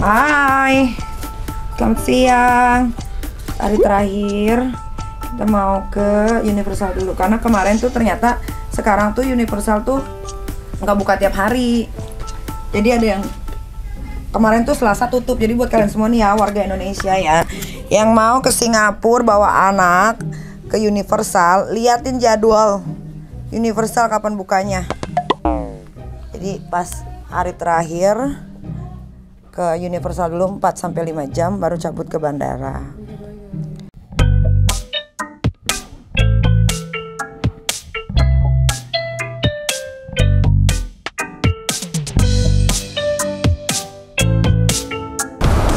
Hai, selamat siang. Hari terakhir kita mau ke Universal dulu karena kemarin tuh ternyata sekarang tuh Universal tuh nggak buka tiap hari. Jadi ada yang kemarin tuh Selasa tutup. Jadi buat kalian semua nih ya, warga Indonesia ya, yang mau ke Singapura bawa anak ke Universal, liatin jadwal Universal kapan bukanya. Jadi pas hari terakhir ke Universal dulu 4-5 jam baru cabut ke bandara.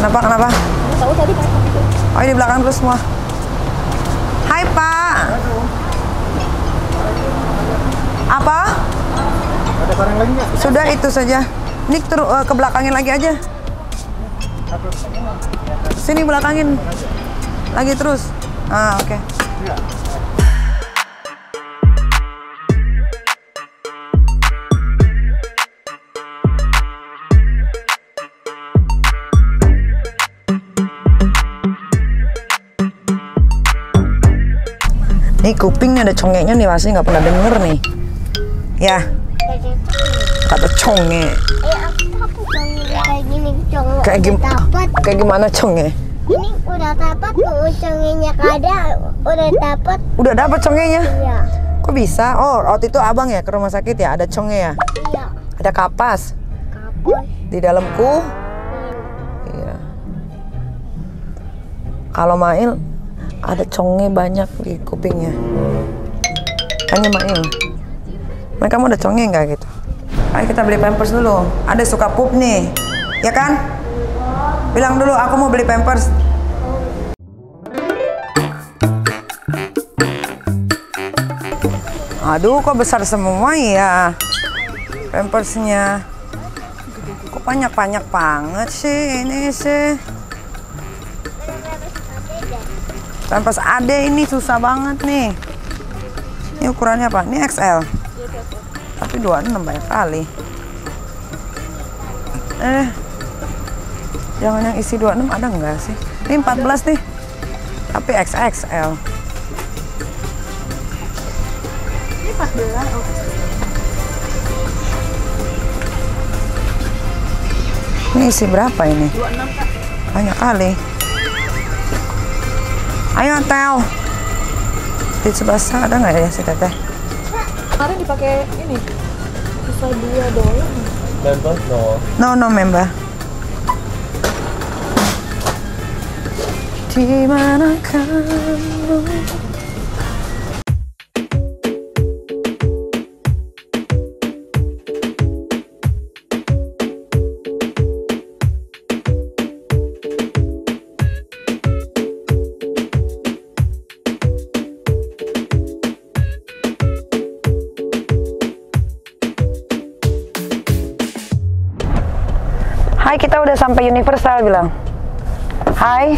Kenapa? Tahu tadi Pak. Oh, ini di belakang terus semua. Hai Pak. Apa? Ada barang lagi nggak? Sudah itu saja. Ini ke belakangin lagi aja. Sini belakangin. Lagi terus. Ah, oke. Iya. Nih kupingnya ada congeknya nih, pasti nggak pernah denger nih. Ya. Kata conge. Aku kayak gini cong. Kayak gimana conge? Ini udah dapat tuh congenya kada. Udah dapat. Udah dapat congenya? Iya. Kok bisa? Oh, waktu itu abang ya ke rumah sakit ya, ada conge ya? Iya. Ada kapas Kapus. di dalamku. Iya. Kalau Mail ada conge banyak di kupingnya. Tanya Mail. Mereka mau ada conge nggak gitu? Ayo kita beli pampers dulu. Ada suka pup nih, ya kan? Bilang dulu aku mau beli pampers. Aduh, kok besar semua ya pampersnya. Kok banyak banget sih ini sih. Pampers ade ini susah banget nih. Ini ukurannya apa? Ini XL. Tapi 26 banyak kali. Jangan yang isi 26 ada nggak sih? Ini 14 nih. Tapi XXL. Ini 14. Oh. Ini isi berapa ini? 26 Kak. Banyak kali. Ayo Tel. Di sebelah sana ada nggak ya si Teteh? Kemarin dipakai ini. Bisa $2. Member? No. No member. Di mana kamu? Hai, kita udah sampai Universal bilang. Hai.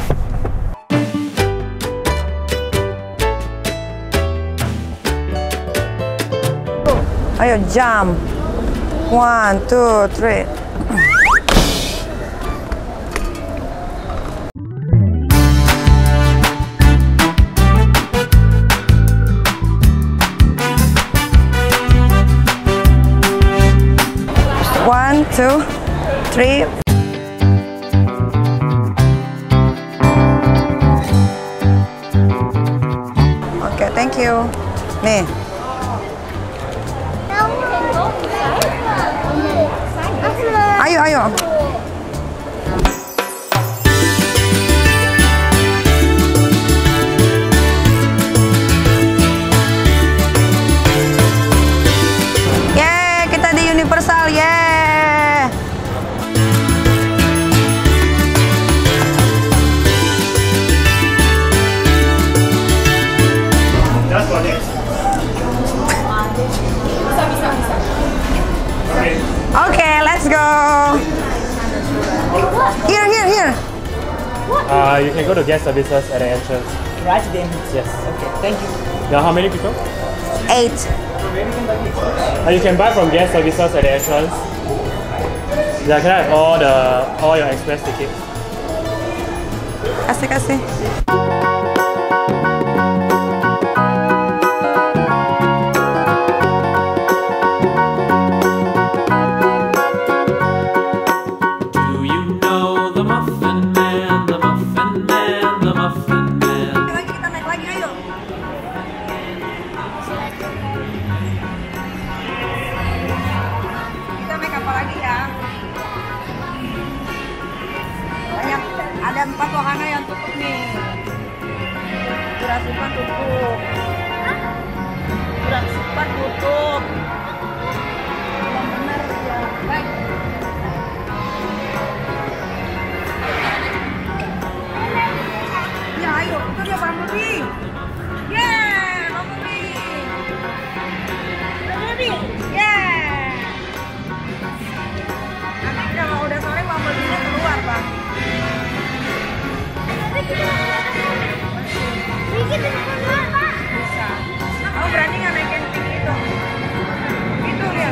Ayo jump. 1, 2, 3. One, two, three. Oke, thank you. Nih. Ayo. Yeay, kita di Universal, yeay. Just for next. Okay, let's go. Here. You can go to guest services at the entrance. Right then. Yes. Okay, thank you. Now, how many people? 8. You can buy from guest services at the entrance. Yeah, can I have all your express tickets? Kasih. Do you know the Muffin Man, the Muffin Man, the Muffin Man? Lagi kita naik lagi, ayo. Kita naik apa lagi ya? Banyak, ada 4 wahana yang tutup nih. Jurassic Park tutup. Jurassic Park tutup. Yang benar ya. Baik. Ya, ayo, itu dia Bumblebee. Yeah, Bumblebee. Yeah. Nanti kalau udah sore Bumblebee-nya keluar, Bang. Bisa. Kamu berani nggak naikin pink itu? Itu dia.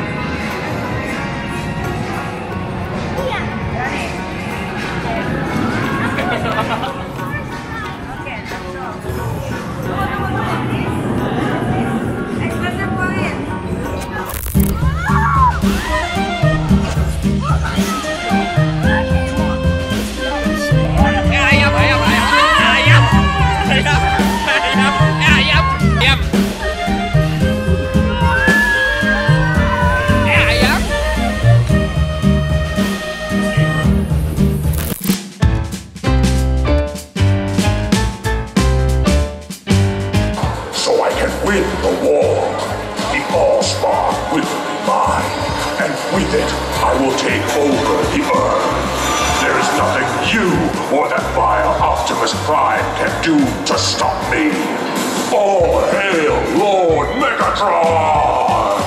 Iya. Berani. Oke, ekspresnya buangin. So I can win the war. The Allspark will be mine, and with it, I will take over the Earth. There is nothing you or that vile Optimus Prime can do to stop me. All hail Lord Megatron!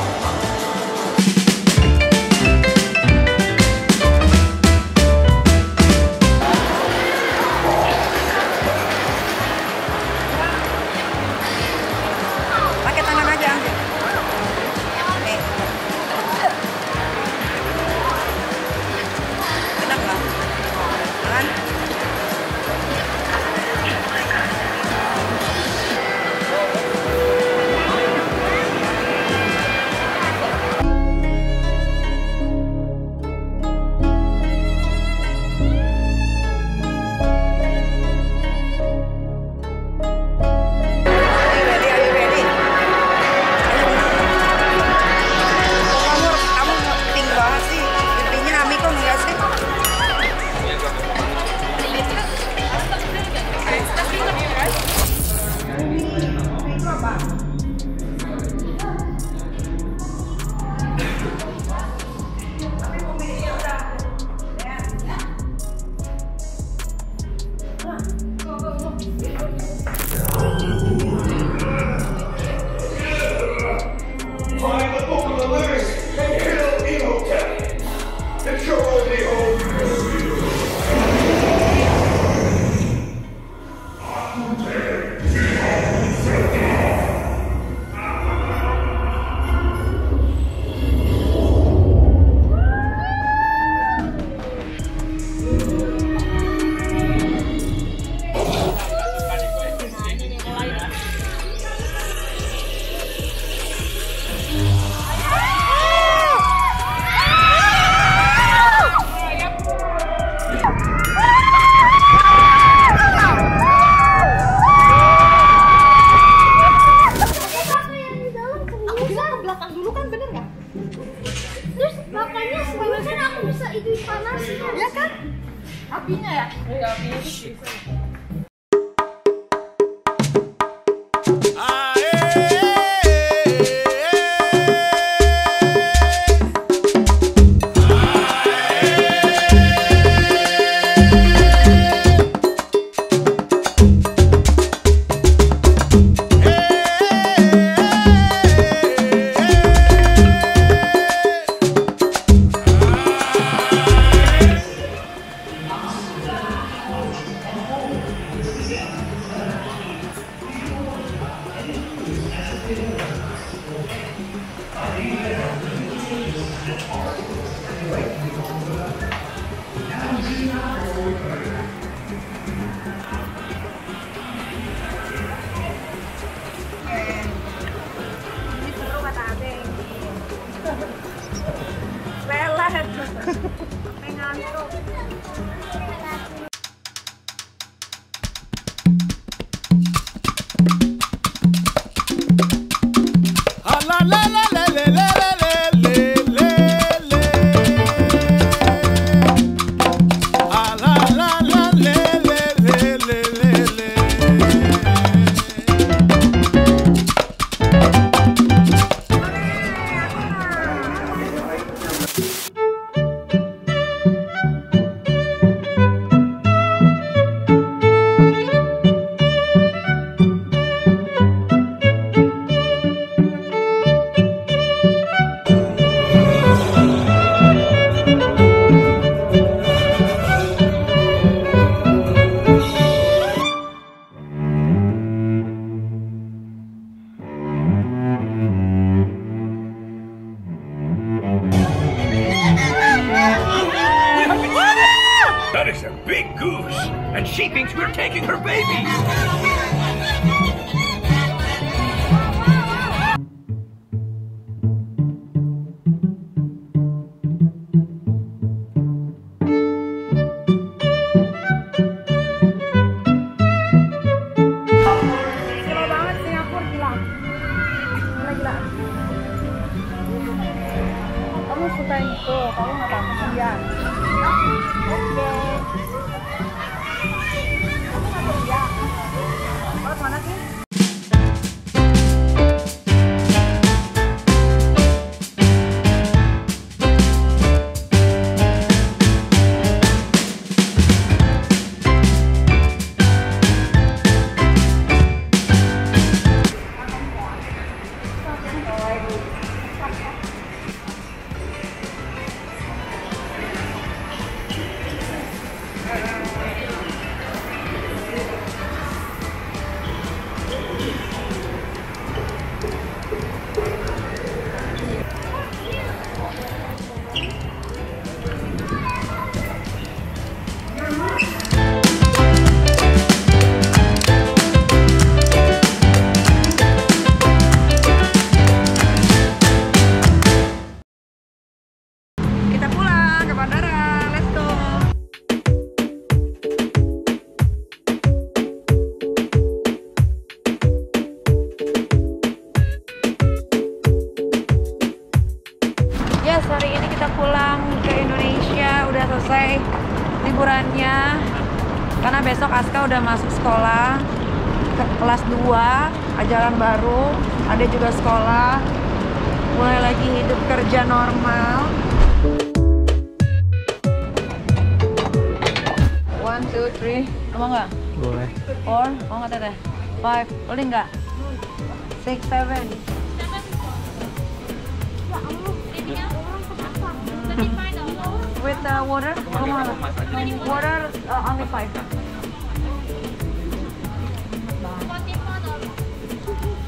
Pakai tangan aja. Nih. Enak nggak? Tangan. Are you ready? Kamu pink banget sih. Pipinya Ami kok enggak sih? Itu apa? Find the book of the lyrics and kill Emotep. It's your only hope. Terus makanya sebelumnya kan aku bisa itu panasnya. Ya kan? Apinya ya? Iya, apinya itu bisa. That is a big goose, and she thinks we're taking her baby. Gila banget Singapura, gila. Gila. Kamu suka itu, kamu nggak takut dia. Oke. Kamu nggak kerja. Kamu mana sih? Hari ini kita pulang ke Indonesia, udah selesai liburannya karena besok Aska udah masuk sekolah ke kelas 2 ajaran baru, ada juga sekolah, mulai lagi hidup kerja normal. 1, 2, 3, mau nggak? Boleh. 4, mau nggak teteh? 5, boleh nggak? 6, 7. With water? Water only 5.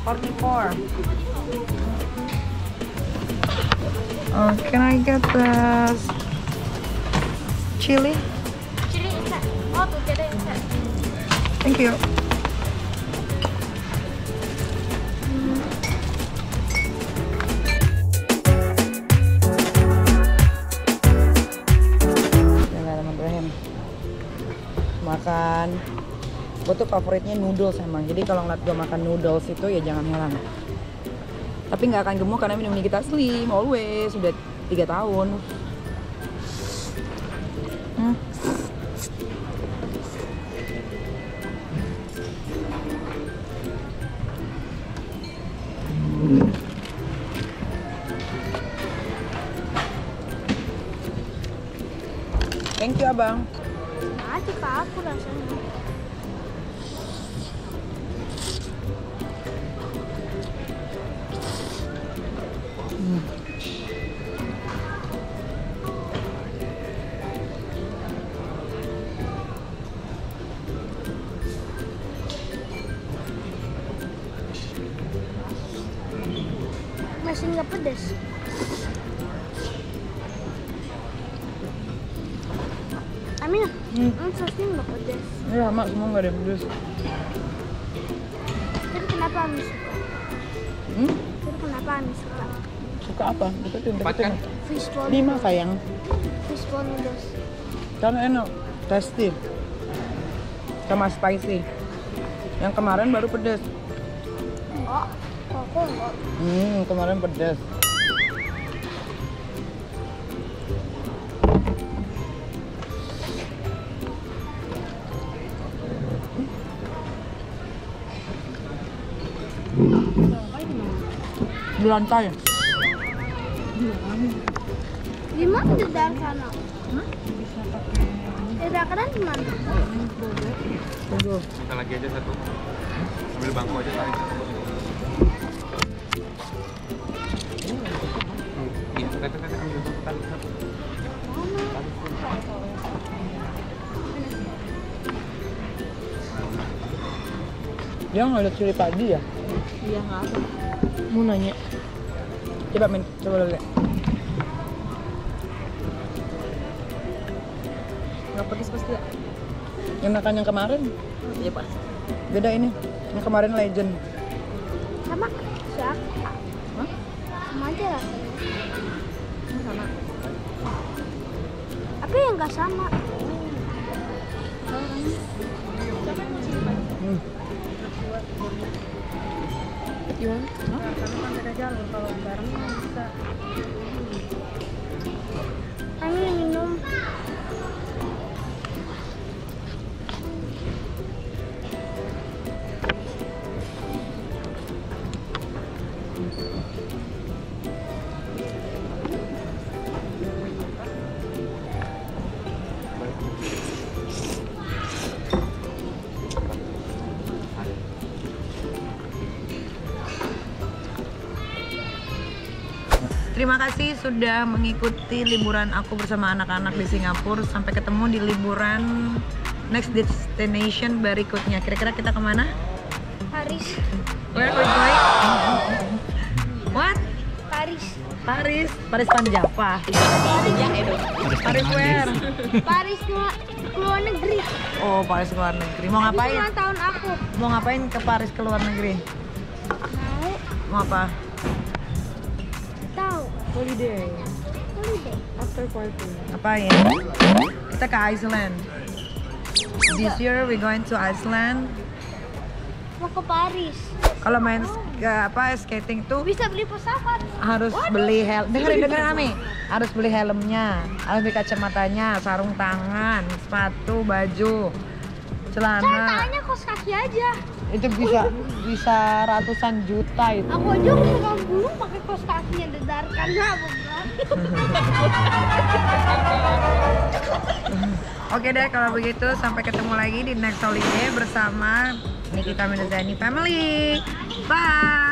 44. Can I get the chili? Chili inside. All together inside. Thank you. Makan, gue tuh favoritnya noodles emang. Jadi kalau ngeliat gue makan noodles itu ya jangan heran. Tapi nggak akan gemuk karena minum kita slim always, sudah 3 tahun. Thank you abang. Mati Pak, aku rasanya. Masih nggak pedas. Amin, sosnya nggak pedas. Ya mak, semua nggak ada pedas. Tapi kenapa Ami suka? Tapi kenapa Ami suka? Suka apa? Deketin. Fishball. 5 sayang. Fishball noodles. Kan enak, tasty, sama spicy. Yang kemarin baru pedas. Enggak, aku enggak. Kemarin pedas. Di lantai. Gimana di dalam sana? Di dalam gimana? Tunggu. Minta lagi aja satu. Ambil bangku aja tarik. Iya, ambil bangku tarik. Dia nggak ada cili padi ya? Iya nggak ada. Mau nanya. Coba lihat. Nggak pedes pasti ya? Yang makan yang kemarin Iya pasti. beda ini. Yang kemarin legend. Sama siapa? Hah? Sama aja rasanya. Sama. Apa yang nggak sama? Gimana? Karena kan beda jalur, kalau bareng bisa. Kami minum. Terima kasih sudah mengikuti liburan aku bersama anak-anak di Singapura. Sampai ketemu di liburan next destination berikutnya. Kira-kira kita kemana? Paris. Where are we going? What? Paris. Paris. Paris Pan Java. Paris where? Paris ke luar negeri. Oh, Paris ke luar negeri. Mau Itu ngapain? ulang tahun aku. Mau ngapain ke Paris ke luar negeri? Mau Mau apa? tahu. Holiday. Holiday. After party. Ngapain? Kita ke Iceland. This year we going to Iceland. Mau ke Paris. Kalau main skating tuh Bisa beli pesawat. harus beli helm. Dengerin Ami. Harus beli helmnya, harus beli kacamatanya, sarung tangan, sepatu, baju, celana. Tangannya kos kaki aja. Itu bisa ratusan juta itu. Aku aja udah belum pakai kos kakinya dedarkan Oke deh, kalau begitu sampai ketemu lagi di next holiday bersama Nikita Mirzani Family. Bye.